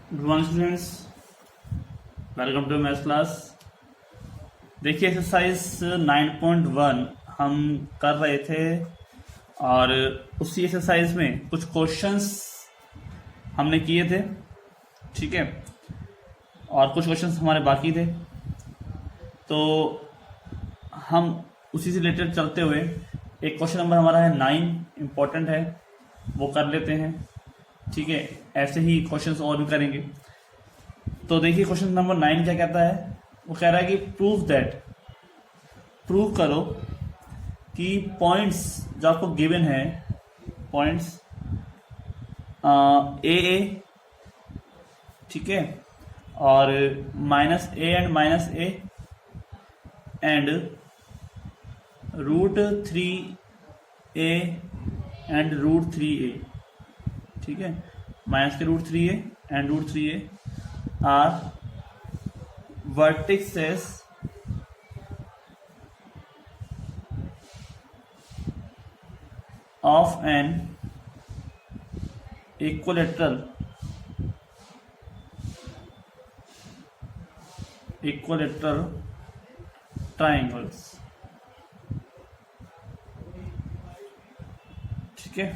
Good morning students, welcome to maths class. देखिए exercise 9.1 हम कर रहे थे और उसी एक्सरसाइज में कुछ क्वेश्चंस हमने किए थे, ठीक है, और कुछ क्वेश्चंस हमारे बाकी थे। तो हम उसी से रिलेटेड चलते हुए एक क्वेश्चन नंबर हमारा है 9, इम्पोर्टेंट है, वो कर लेते हैं, ठीक है। ऐसे ही क्वेश्चंस और भी करेंगे। तो देखिए क्वेश्चन नंबर 9 क्या कहता है। वो कह रहा है कि प्रूव करो कि पॉइंट्स जो आपको गिवन है, पॉइंट्स ए, ठीक है, और -a and √3a and √3a, ठीक है, -√3a and √3a are vertices of an equilateral triangles, ठीक है।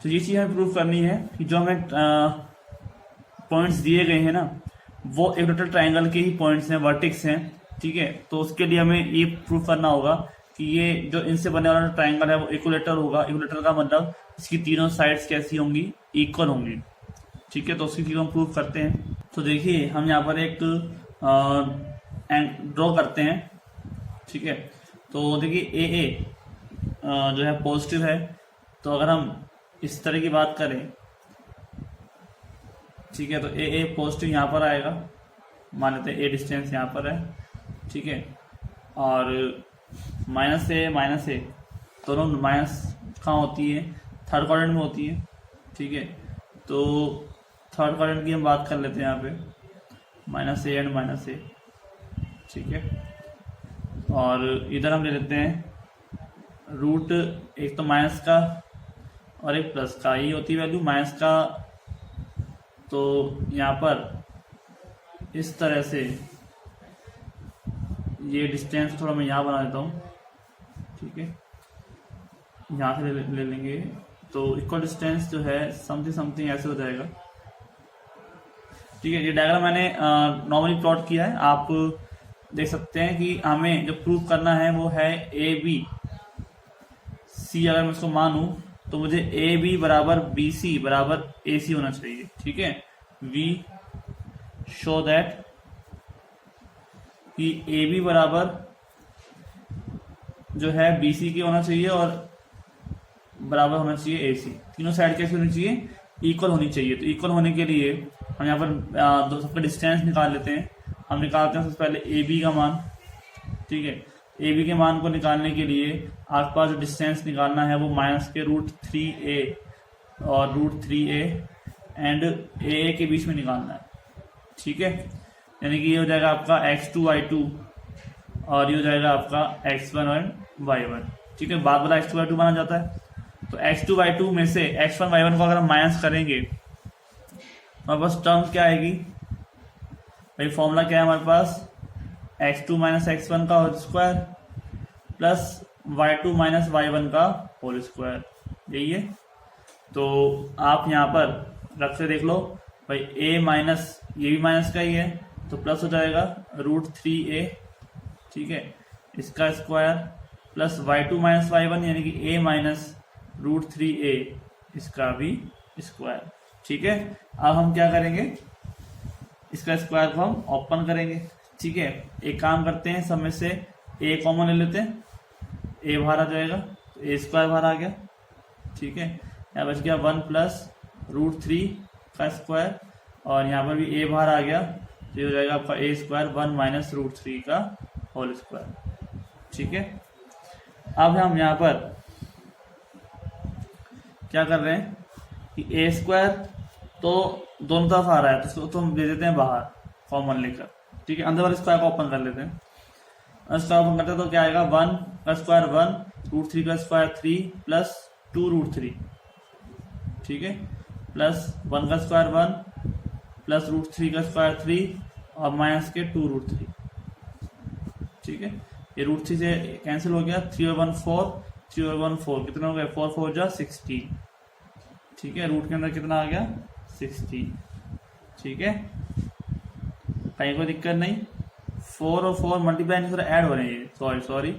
तो ये चीज़ हमें प्रूव करनी है कि जो हमें पॉइंट्स दिए गए हैं ना, वो इक्विलेटरल ट्रायंगल के ही पॉइंट्स हैं, वर्टिक्स हैं, ठीक है। तो उसके लिए हमें ये प्रूव करना होगा कि ये जो इनसे बनने वाला ट्रायंगल है वो इक्विलेटर होगा। इक्विलेटर का मतलब इसकी तीनों साइड्स कैसी होंगी, इक्वल होंगी, ठीक है। तो उसकी चीज़ हम प्रूव करते हैं। तो देखिए हम यहाँ पर एक ड्रॉ करते हैं, ठीक है। तो देखिए ए जो है पॉजिटिव है, तो अगर हम इस तरह की बात करें, ठीक है, तो ए पॉजिटिव यहाँ पर आएगा, मान लेते हैं ए डिस्टेंस यहाँ पर है, ठीक है, और -a दोनों माइनस कहाँ होती है, थर्ड क्वाड्रेंट में होती है, ठीक है। तो थर्ड क्वाड्रेंट की हम बात कर लेते हैं यहाँ पे, -a एंड -a, ठीक है। और इधर हम ले लेते हैं रूट, एक तो माइनस का और एक प्लस का, ये होती है वैल्यू माइनस का। तो यहाँ पर इस तरह से ये डिस्टेंस थोड़ा मैं यहाँ बना देता हूँ, ठीक है, यहाँ से ले लेंगे। तो इक्वल डिस्टेंस जो है समथिंग ऐसे हो जाएगा, ठीक है। ये डायग्राम मैंने नॉर्मली प्लॉट किया है, आप देख सकते हैं कि हमें जो प्रूव करना है वो है AB C। अगर मैं इसको मानूं तो मुझे AB बराबर BC बराबर AC होना चाहिए, ठीक है। वी शो दैट कि AB बराबर जो है BC के होना चाहिए और बराबर होना चाहिए AC। तीनों साइड कैसी होनी चाहिए, इक्वल होनी चाहिए। तो इक्वल होने के लिए हम यहाँ पर दो सबका डिस्टेंस निकाल लेते हैं। हम निकालते हैं सबसे पहले AB का मान, ठीक है। AB के मान को निकालने के लिए आपके पास जो डिस्टेंस निकालना है वो माइनस के √3a और √3a एंड a के बीच में निकालना है, ठीक है। यानी कि ये हो जाएगा आपका x2 y2 और ये हो जाएगा आपका x1 और y1, ठीक है। बाद वाला x2 y2 माना जाता है। तो x2 y2 में से x1 y1 को अगर हम माइनस करेंगे तो हमारे पास टर्म क्या आएगी भाई, फॉर्मूला क्या है हमारे पास, x2 - x1 का whole square plus y2 - y1 का होल स्क्वायर, यही है। तो आप यहाँ पर रख के देख लो भाई, a माइनस, ये भी माइनस का ही है, तो प्लस हो जाएगा √3a, ठीक है, इसका स्क्वायर प्लस y2 - y1 यानी कि a माइनस √3a इसका भी स्क्वायर, ठीक है। अब हम क्या करेंगे, इसका स्क्वायर को हम ओपन करेंगे, ठीक है। एक काम करते हैं, सब में से a कॉमन ले लेते हैं, a बाहर आ जाएगा, तो a स्क्वायर बाहर आ गया, ठीक है। यहाँ बच गया 1 प्लस √3 का स्क्वायर और यहाँ पर भी a बाहर आ गया, तो ये हो जाएगा आपका a स्क्वायर 1 माइनस √3 का होल स्क्वायर, ठीक है। अब हम यहाँ पर क्या कर रहे हैं कि a स्क्वायर तो दोनों तरफ आ रहा है, तो इसको तो हम दे देते हैं बाहर कॉमन लेकर, ठीक है। अंदर वाले स्क्वायर को ओपन कर लेते हैं। स्क्वायर ओपन करते हैं तो क्या आएगा, 1 का स्क्वायर 1, √3 का स्क्वायर 3 प्लस 2 √3, ठीक है, प्लस 1 का स्क्वायर 1, प्लस रूट 3 का स्क्वायर 3 और माइनस के 2 रूट 3। ठीक है, ये रूट 3 से कैंसिल हो गया, 3 और 1 4, 3 और 1 4, कितना हो गया 4 4 जा 16। ठीक है, रूट के अंदर कितना आ गया 16। ठीक है, कहीं कोई दिक्कत नहीं। 4 और 4 मल्टीप्लाई नहीं, ऐड हो रहे हैं, सॉरी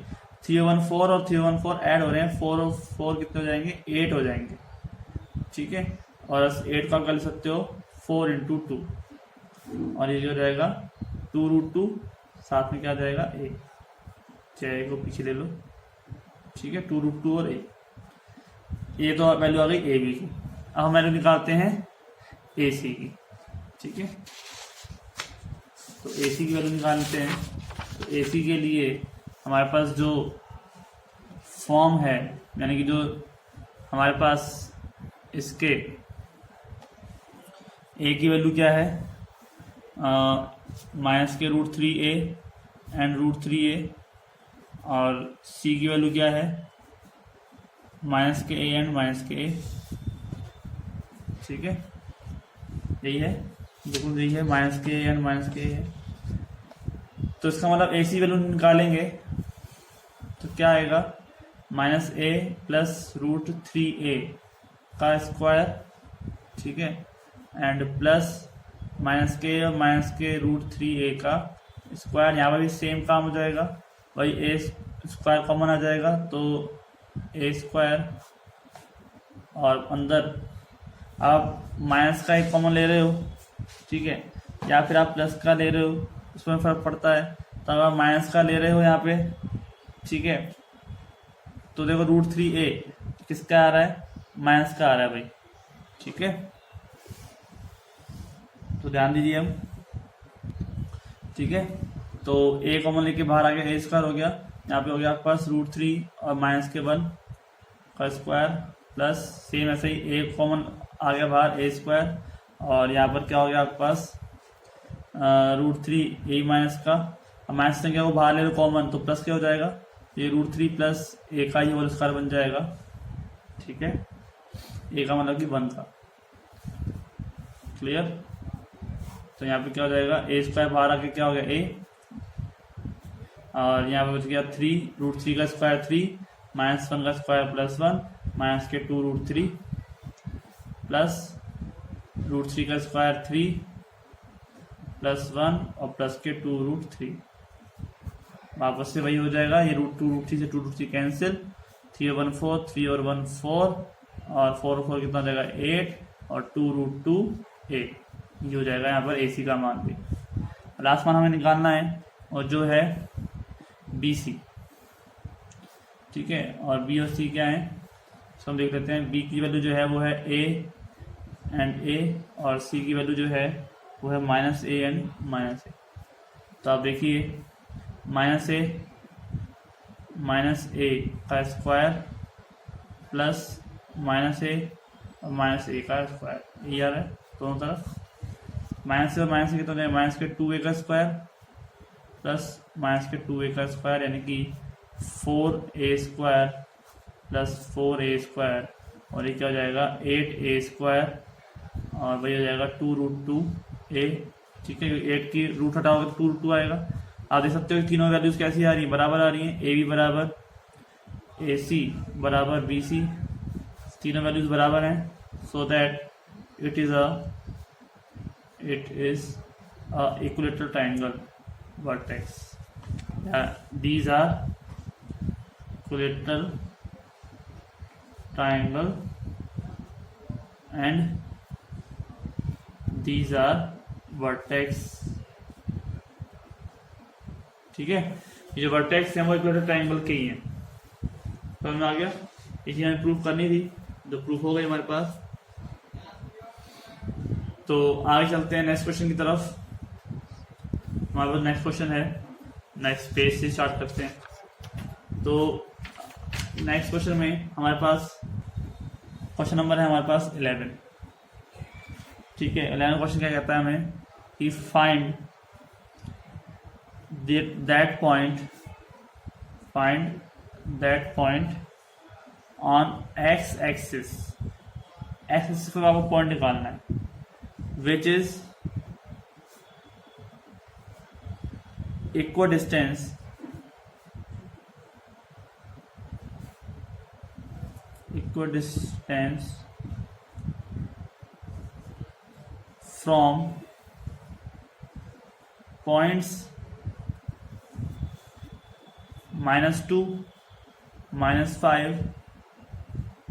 3 और 1 4 और 3 और 1 4 ऐड हो रहे हैं, 4 और 4 कितने हो जाएंगे 8 हो जाएंगे। ठीक है, और 8 का कर सकते हो 4 इंटू 2, और ये जो जाएगा 2 रूट 2, साथ में क्या जाएगा a, चाहे को पीछे ले लो। ठीक है, 2 रूट 2 और a, ये तो वैल्यू आ गई ए बी की। अब हम वैल्यू निकालते हैं ए सी की। ठीक है, तो ए सी की वैल्यू निकालते हैं। तो ए सी के लिए हमारे पास जो फॉर्म है, यानी कि जो हमारे पास इसके ए की वैल्यू क्या है, माइनस के root 3a and root 3a, और सी की वैल्यू क्या है माइनस के a एंड माइनस के a। ठीक है, यही है, बिल्कुल यही है, माइनस के a एंड माइनस के a है। तो इसका मतलब ए सी वैल्यू निकालेंगे तो क्या आएगा, minus a plus root 3a का स्क्वायर। ठीक है, एंड प्लस माइनस के और माइनस के रूट 3a का स्क्वायर। यहाँ पर भी सेम काम हो जाएगा, वही ए स्क्वायर कॉमन आ जाएगा, तो ए स्क्वायर, और अंदर आप माइनस का एक कॉमन ले रहे हो, ठीक है, या फिर आप प्लस का ले रहे हो, उसमें फर्क पड़ता है। तो अगर आप माइनस का ले रहे हो यहाँ पे, ठीक है, तो देखो रूट 3a किसका आ रहा है, माइनस का आ रहा है भाई। ठीक है, तो ध्यान दीजिए हम। ठीक है, तो a कॉमन लेके बाहर आ गया, a स्क्वायर हो गया, यहाँ पे हो गया आपके पास रूट 3 और माइनस के 1 का स्क्वायर, प्लस सेम ऐसे ही a कॉमन आ गया बाहर, a स्क्वायर, और यहाँ पर क्या हो गया आपके पास रूट 3 a माइनस का, माइनस ने क्या वो बाहर ले लो कॉमन, तो प्लस क्या हो जाएगा, ये रूट 3 प्लस a का ही होल स्क्वायर बन जाएगा। ठीक है, a का मतलब कि 1 का, क्लियर। तो यहाँ पे क्या हो जाएगा, a स्क्वायर बाहर आके क्या हो गया a, और यहाँ पे बच गया 3 रूट 3 का स्क्वायर 3, माइनस 1 का स्क्वायर प्लस 1, माइनस के 2 रूट 3, प्लस रूट 3 का स्क्वायर 3 प्लस 1 और प्लस के 2 रूट 3। वापस से वही हो जाएगा, ये रूट 2 रूट 3 से 2 रूट 3 कैंसिल, 3 और 1 4, 3 और 1 4, और 4 और 4 कितना हो जाएगा 8, और 2 रूट 2 8। ये हो जाएगा यहाँ पर AC का मान भी। लास्ट मान हमें निकालना है, और जो है BC। ठीक है, और B और C क्या है, तो हम देख लेते हैं। B की वैल्यू जो है वो है A एंड A, और C की वैल्यू जो है वो है minus A and minus A। तो आप देखिए, माइनस A का स्क्वायर प्लस माइनस A और माइनस A का स्क्वायर, ये आ रहा है दोनों तरफ। माइनस से और माइनस से कितना है, माइनस के 2A का स्क्वायर प्लस माइनस के 2A का स्क्वायर, यानी कि 4A square plus 4A square, और ये क्या हो जाएगा 8A स्क्वायर, और वही हो जाएगा 2 रूट 2A। ठीक है, 8 की रूट हटाओगे तो 2 रूट 2 आएगा। आप देख सकते हो कि तीनों वैल्यूज कैसी आ रही हैं, बराबर आ रही हैं। AB बराबर AC बराबर BC, तीनों वैल्यूज बराबर हैं, so that it is a equilateral triangle vertex. These are equilateral triangle and these are vertex. ठीक है, ये जो वर्टेक्स है वो इक्विलेटरल ट्रायंगल के ही हैं। समझ में आ गया, इसी हमें प्रूफ करनी थी, जो प्रूफ हो गई हमारे पास। तो आगे चलते हैं नेक्स्ट क्वेश्चन की तरफ। हमारे पास नेक्स्ट क्वेश्चन है, नेक्स्ट पेज से स्टार्ट करते हैं। तो नेक्स्ट क्वेश्चन में हमारे पास क्वेश्चन नंबर है हमारे पास 11। ठीक है, 11 क्वेश्चन क्या कहता है हमें कि find that point on x axis x axis पर आपको पॉइंट निकालना है which is equal distance from points -2, -5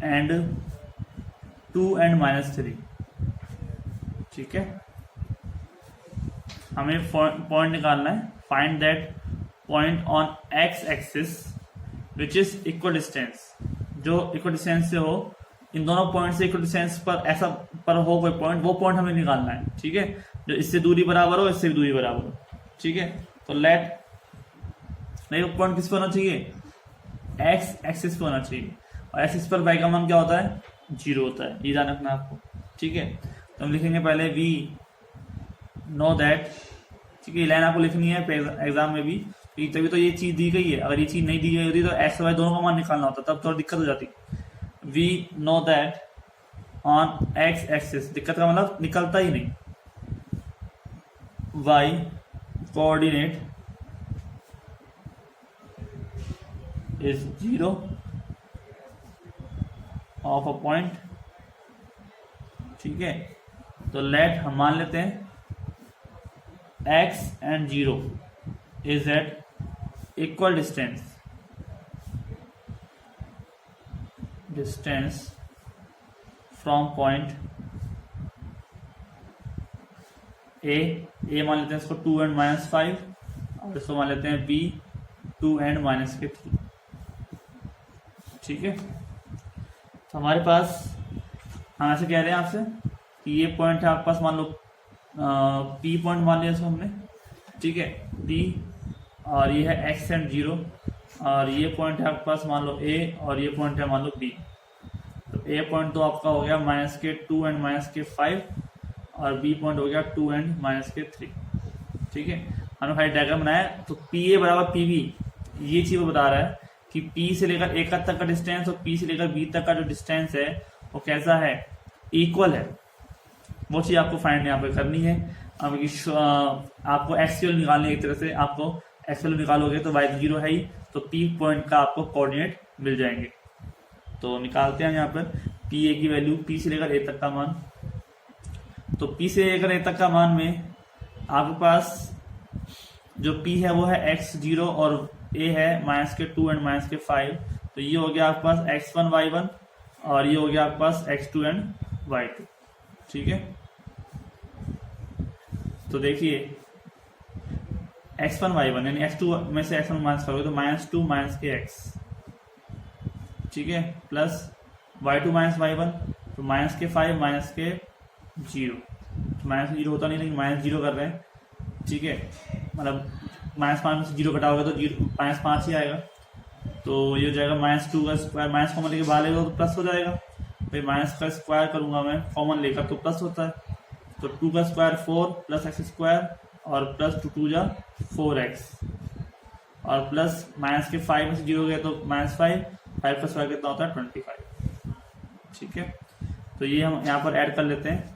and 2 and -3। ठीक है, हमें पॉइंट निकालना है। Find that point on x axis which is equal distance, जो इक्वल डिस्टेंस से हो, इन दोनों पॉइंट से इक्वल डिस्टेंस पर ऐसा पर हो कोई पॉइंट, वो पॉइंट हमें निकालना है। ठीक है, जो इससे दूरी बराबर हो, इससे भी दूरी बराबर हो। ठीक है, तो लेट नहीं, वो पॉइंट किस पर होना चाहिए, एक्स एक्सिस पे होना चाहिए, और एक्सिस पर वाई का मान क्या होता है, 0 होता है, ये ध्यान रखना आपको। ठीक है, तो हम लिखेंगे पहले वी नो दैट। ठीक है, ये लाइन आपको लिखनी है एग्जाम में भी, तभी तो ये चीज दी गई है। अगर ये चीज नहीं दी गई होती तो एक्स वाई दोनों का मान निकालना होता, तब थोड़ी दिक्कत हो जाती। We know that on x axis, दिक्कत का मतलब निकलता ही नहीं, y coordinate is 0 of a point। ठीक है, तो लेट हम मान लेते हैं x and 0 is at equal distance from point a मान लेते हैं इसको 2 and -5, और इसको मान लेते हैं b 2 and -3। ठीक है, तो हमारे पास हम ऐसे कह रहे हैं आपसे कि ये पॉइंट है आपके पास, मान लो पी पॉइंट मान लिया इसको हमने। ठीक है, पी, और ये है एक्स एंड 0, और ये पॉइंट है आपके पास मान लो ए, और ये पॉइंट है मान लो बी। तो ए पॉइंट तो आपका हो गया -2 एंड -5, और बी पॉइंट हो गया 2 एंड -3। ठीक है, हमने भाई डायग्राम बनाया, तो पी ए बराबर पी बी, ये चीज वो बता रहा है कि P से लेकर A तक का डिस्टेंस और P से लेकर B तक का जो डिस्टेंस है वो कैसा है, इक्वल है। वो चीज आपको फाइंड यहाँ पे करनी है। अब आपको एक्चुअल निकालनी है, एक तरह से आपको एक्चुअल निकालोगे तो y 0 है ही, तो P पॉइंट का आपको कोऑर्डिनेट मिल जाएंगे। तो निकालते हैं यहाँ पर P A की वैल्यू, P से लेकर A तक का मान। तो P से लेकर A तक का मान में आपके पास जो P है वो है x0 और A है -2 एंड -5, तो ये हो गया आपके पास x1 y1, और ये हो गया आपके पास x2 एंड y2। ठीक है, तो देखिए x1 y1 यानी x2 में से x1 माइनस करोगे तो -2 -kx। ठीक है, प्लस y2 -y1 तो -k5 -k0, -0 होता नहीं, लेकिन -0 कर रहे हैं। ठीक है, मतलब -5 से 0 घटाओगे तो -5 ही आएगा, तो ये हो जाएगा -2 का स्क्वायर, माइनस कॉमन लेके बाहर लेगा तो प्लस हो जाएगा। भाई माइनस का स्क्वायर करूंगा मैं कॉमन लेकर तो प्लस होता है, तो 2 का स्क्वायर 4 प्लस x स्क्वायर, और प्लस 2 जा 4x, और प्लस -5 में से 0 गया तो -5 का स्क्वायर कितना होता है 25। ठीक है, तो ये हम यहाँ पर ऐड कर लेते हैं,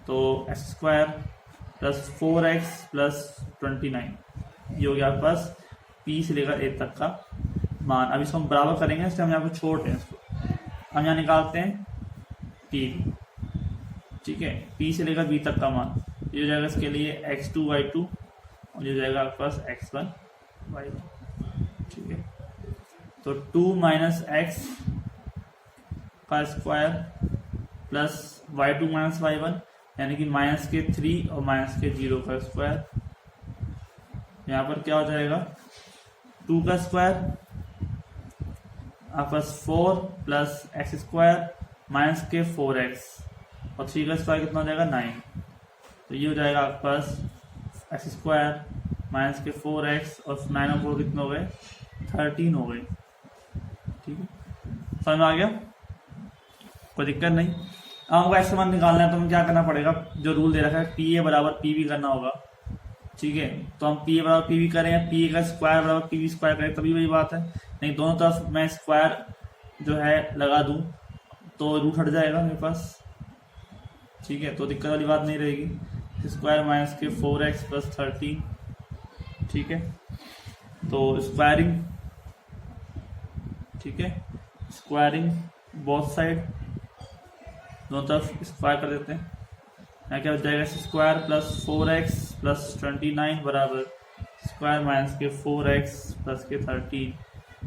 तो x square plus 4x plus 29, ये हो गया आपके पास P से लेकर A तक का मान। अब इसको हम बराबर करेंगे, इसलिए हम यहाँ पर छोड़ते हैं इसको, हम यहाँ निकालते हैं P। ठीक है, P से लेकर B तक का मान, ये हो जाएगा इसके लिए x2 y2, और ये हो जाएगा आपके पास x1 y1। ठीक है, तो 2 - x का स्क्वायर प्लस y2 - y1 यानी कि -3 और -0 का स्क्वायर, यहाँ पर क्या हो जाएगा 2 का स्क्वायर आपके पास 4 प्लस x स्क्वायर -4x, और 3 का स्क्वायर कितना हो जाएगा 9, तो ये हो जाएगा आपके पास x स्क्वायर -4x और 9 और 4 कितने हो गए 13 हो गए। ठीक है, समझ में आ गया, कोई दिक्कत नहीं। अब हमको एक्स का मान निकालना है, तो हमें क्या करना पड़ेगा, जो रूल दे रखा है पी ए बराबर पी बी करना होगा। ठीक है, तो हम पी ए बराबर पी बी करें, पी ए का स्क्वायर बराबर पी बी स्क्वायर करें, तभी वही बात है। नहीं, दोनों तरफ मैं स्क्वायर जो है लगा दूं, तो रूट हट जाएगा मेरे पास, ठीक है, तो दिक्कत वाली बात नहीं रहेगी। स्क्वायर माइनस के 4x प्लस 13, ठीक है, तो स्क्वायरिंग, ठीक है, स्क्वायरिंग बोथ साइड, दोनों तरफ स्क्वायर कर देते हैं। यहाँ क्या हो जाएगा, स्क्वायर प्लस 4x प्लस 29 बराबर स्क्वायर माइनस के 4x प्लस के 13।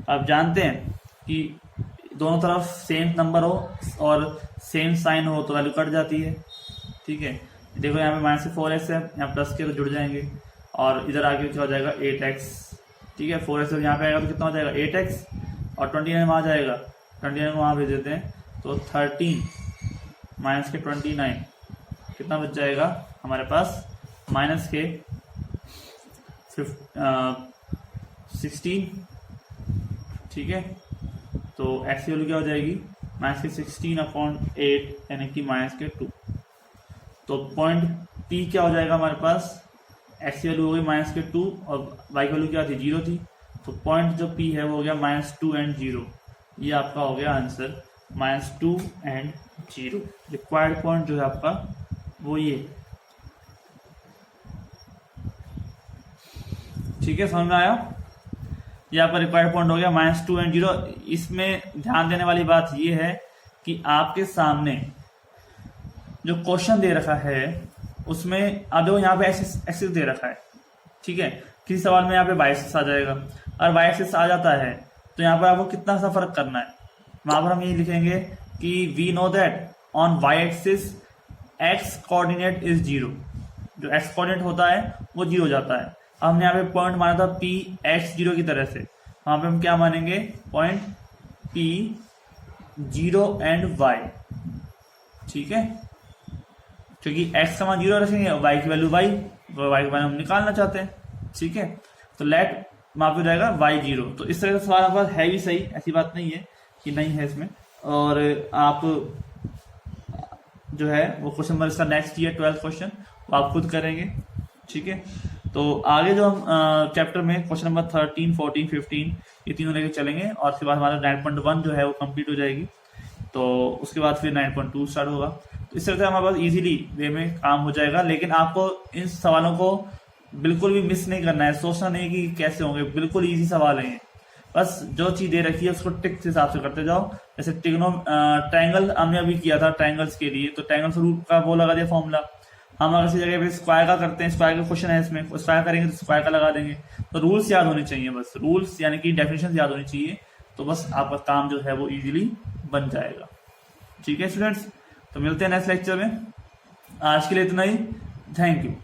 आप जानते हैं कि दोनों तरफ सेम नंबर हो और सेम साइन हो तो वैल्यू कट जाती है, ठीक है। देखो यहाँ पे माइनस के 4x है, यहाँ प्लस के तो जुड़ जाएंगे, और इधर आगे क्या हो जाएगा 8x, ठीक है। 4x यहाँ पे आएगा तो कितना हो जाएगा 8x, और 29 वहाँ जाएगा, 29 को वहाँ भेज देते हैं, तो 13 माइनस के 29 कितना बच जाएगा हमारे पास, माइनस के 16, ठीक है। तो x की वैल्यू क्या हो जाएगी, माइनस के 16/8 यानी कि माइनस के 2। तो पॉइंट P क्या हो जाएगा हमारे पास, x की वैल्यू हो गई माइनस के 2 और y की वैल्यू क्या थी 0 थी, तो पॉइंट जो P है वो हो गया -2 and 0। ये आपका हो गया आंसर, -2 and 0। रिक्वायर्ड पॉइंट जो है आपका वो ये, ठीक है, समझ में आया। ये आपका रिक्वायर्ड पॉइंट हो गया -2 and 0। इसमें ध्यान देने वाली बात ये है कि आपके सामने जो क्वेश्चन दे रखा है उसमें अब देखो यहाँ पे एक्सिस दे रखा है, ठीक है। किसी सवाल में यहाँ पे y एक्सिस आ जाएगा, और y एक्सिस आ जाता है तो यहाँ पर आपको कितना सा फर्क करना है, वहां पर हम यही लिखेंगे कि we know that on y axis x coordinate is 0। जो x कोऑर्डिनेट होता है वो 0 हो जाता है। अब हमने यहाँ पे पॉइंट माना था P x 0 की तरह से, वहां पे हम क्या मानेंगे, पॉइंट P 0 and y, ठीक है, क्योंकि x का मान 0 रखेंगे और y की वैल्यू y की वैल्यू हम निकालना चाहते हैं, ठीक है। तो लेट वहां पे जाएगा y 0। तो इस तरह का सवाल आपके पास है भी सही, ऐसी बात नहीं है कि नहीं है इसमें। और आप जो है वो क्वेश्चन नंबर इसका नेक्स्ट ईयर 12th क्वेश्चन वो आप खुद करेंगे, ठीक है। तो आगे जो हम चैप्टर में क्वेश्चन नंबर 13, 14, 15 ये तीनों लेके चलेंगे, और उसके बाद हमारा 9.1 जो है वो कंप्लीट हो जाएगी। तो उसके बाद फिर 9.2 स्टार्ट होगा। तो इस तरह से हमारे पास इजीली वे में काम हो जाएगा। लेकिन आपको इन सवालों को बिल्कुल भी मिस नहीं करना है, सोचना नहीं कि कैसे होंगे, बिल्कुल इजी सवाल है। बस जो चीज दे रखी है उसको टिक के हिसाब से करते जाओ। जैसे ट्रायंगल हमने अभी किया था ट्रायंगल्स के लिए, तो ट्रायंगल रूट का वो लगा दिया फॉर्मूला। हम अगर इसी जगह पे स्क्वायर का करते हैं, स्क्वायर का क्वेश्चन है इसमें, स्क्वायर करेंगे तो स्क्वायर का लगा देंगे। तो रूल्स याद होने चाहिए, बस रूल्स यानी कि डेफिनेशन याद होनी चाहिए, तो बस आपका काम जो है वो इजीली बन जाएगा, ठीक है स्टूडेंट्स। तो मिलते हैं नेक्स्ट लेक्चर में। आज के लिए इतना ही, थैंक यू।